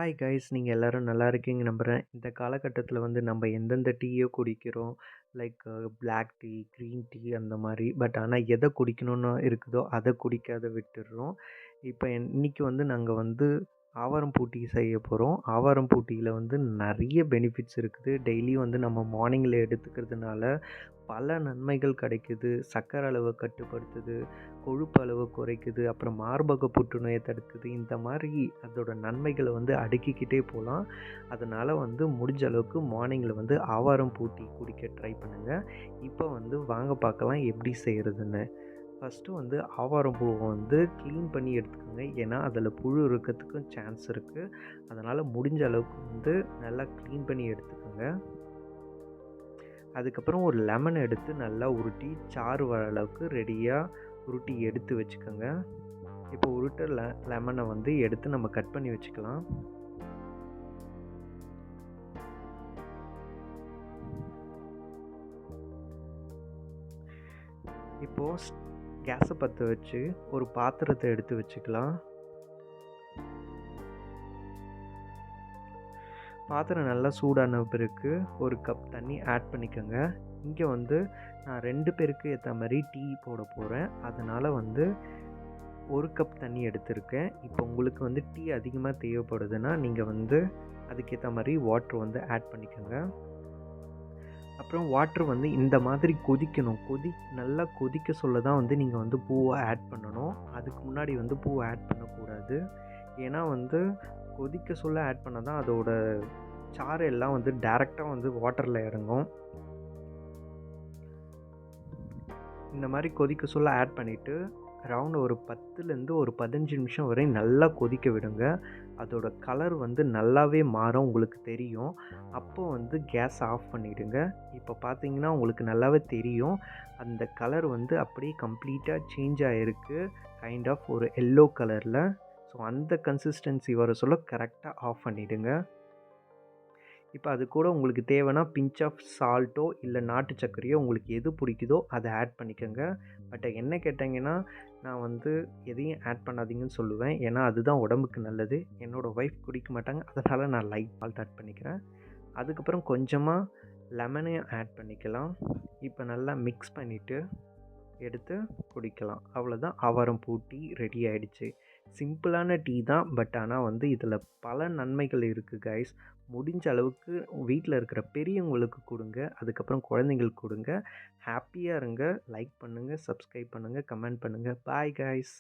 Hi guys, நீங்கள் எல்லாரும் நல்லா இருக்கீங்க நம்புகிறேன். இந்த காலகட்டத்தில் வந்து நம்ம எந்தெந்த டீயோ குடிக்கிறோம். Like black tea, green tea அந்த மாதிரி. பட் ஆனால் எதை குடிக்கணும்னு இருக்குதோ அதை குடிக்காத விட்டுடுறோம். இப்போ இன்னைக்கு வந்து நாங்கள் வந்து ஆவாரம் பூ டீ செய்ய போகிறோம். ஆவாரம் பூ டீயில் வந்து நிறைய பெனிஃபிட்ஸ் இருக்குது. டெய்லியும் வந்து நம்ம மார்னிங்கில் எடுத்துக்கிறதுனால பல நன்மைகள் கிடைக்குது. சர்க்கரை அளவை கட்டுப்படுத்துது, கொழுப்பு அளவு குறைக்குது, அப்புறம் மார்பக புற்றுநோயை தடுக்குது. இந்த மாதிரி அதோட நன்மைகளை வந்து அடுக்கிக்கிட்டே போகலாம். அதனால் வந்து முடிஞ்ச அளவுக்கு மார்னிங்கில் வந்து ஆவாரம் பூ டீ குடிக்க ட்ரை பண்ணுங்கள். இப்போ வந்து வாங்க பார்க்கலாம் எப்படி செய்கிறதுன்னு. ஃபஸ்ட்டு வந்து ஆவாரம் பூவை வந்து க்ளீன் பண்ணி எடுத்துக்கோங்க. ஏன்னா அதில் புழு இருக்கிறதுக்கும் சான்ஸ் இருக்குது. அதனால் முடிஞ்ச அளவுக்கு வந்து நல்லா க்ளீன் பண்ணி எடுத்துக்கோங்க. அதுக்கப்புறம் ஒரு லெமன் எடுத்து நல்லா உருட்டி சாறு வர அளவுக்கு ரெடியாக உருட்டி எடுத்து வச்சுக்கோங்க. இப்போ உருட்ட லெமனை வந்து எடுத்து நம்ம கட் பண்ணி வச்சுக்கலாம். இப்போது கேஸை பற்ற வச்சு ஒரு பாத்திரத்தை எடுத்து வச்சுக்கலாம். பாத்திரம் நல்லா சூடான பிறகு ஒரு கப் தண்ணி ஆட் பண்ணிக்கோங்க. இங்கே வந்து நான் 2 பேருக்கு ஏற்ற மாதிரி டீ போட போகிறேன். அதனால் வந்து 1 கப் தண்ணி எடுத்திருக்கேன். இப்போ உங்களுக்கு வந்து டீ அதிகமாக தேவைப்படுதுன்னா நீங்கள் வந்து அதுக்கேற்ற மாதிரி வாட்ரு வந்து ஆட் பண்ணிக்கோங்க. அப்புறம் வாட்ரு வந்து இந்த மாதிரி கொதிக்கணும். நல்லா கொதிக்க சொல்ல தான் வந்து நீங்கள் வந்து பூவை ஆட் பண்ணணும். அதுக்கு முன்னாடி வந்து பூவை ஆட் பண்ணக்கூடாது. ஏன்னா வந்து கொதிக்க சொல்ல ஆட் பண்ணால் தான் அதோட சாறு எல்லாம் வந்து டைரெக்டாக வந்து வாட்டரில் இறங்கும். இந்த மாதிரி கொதிக்க சொல்ல ஆட் பண்ணிவிட்டு அரவுண்ட் ஒரு 10லேருந்து ஒரு 15 நிமிஷம் வரை நல்லா கொதிக்க விடுங்க. அதோட கலர் வந்து நல்லாவே மாறும், உங்களுக்கு தெரியும். அப்போது வந்து கேஸ் ஆஃப் பண்ணிவிடுங்க. இப்போ பார்த்தீங்கன்னா உங்களுக்கு நல்லாவே தெரியும், அந்த கலர் வந்து அப்படியே கம்ப்ளீட்டாக சேஞ்ச் ஆகிருக்கு. கைண்ட் ஆஃப் ஒரு எல்லோ கலரில். ஸோ அந்த கன்சிஸ்டன்சி வர சொல்ல கரெக்டாக ஆஃப் பண்ணிவிடுங்க. இப்போ அது கூட உங்களுக்கு தேவைன்னா பிஞ்ச் ஆஃப் சால்ட்டோ இல்லை நாட்டு சர்க்கரையோ உங்களுக்கு எது பிடிக்குதோ அதை ஆட் பண்ணிக்கோங்க. பட் என்ன கேட்டிங்கன்னா நான் வந்து எதையும் ஆட் பண்ணாதீங்கன்னு சொல்லுவேன். ஏன்னா அதுதான் உடம்புக்கு நல்லது. என்னோடய ஒய்ஃப் குடிக்க மாட்டாங்க, அதனால் நான் லைட் சால்ட் ஆட் பண்ணிக்கிறேன். அதுக்கப்புறம் கொஞ்சமாக லெமனையும் ஆட் பண்ணிக்கலாம். இப்போ நல்லா மிக்ஸ் பண்ணிவிட்டு எடுத்து குடிக்கலாம். அவ்வளோதான், ஆவாரம் பூ டீ ரெடி ஆகிடுச்சு. சிம்பிளான டீ தான். பட் ஆனால் வந்து இதில் பல நன்மைகள் இருக்குது கைஸ். முடிஞ்ச அளவுக்கு வீட்டில் இருக்கிற பெரியவங்களுக்கு கொடுங்க. அதுக்கப்புறம் குழந்தைங்களுக்கு கொடுங்க. ஹாப்பியாக இருங்க. லைக் பண்ணுங்கள், சப்ஸ்கிரைப் பண்ணுங்கள், கமெண்ட் பண்ணுங்கள். Bye guys.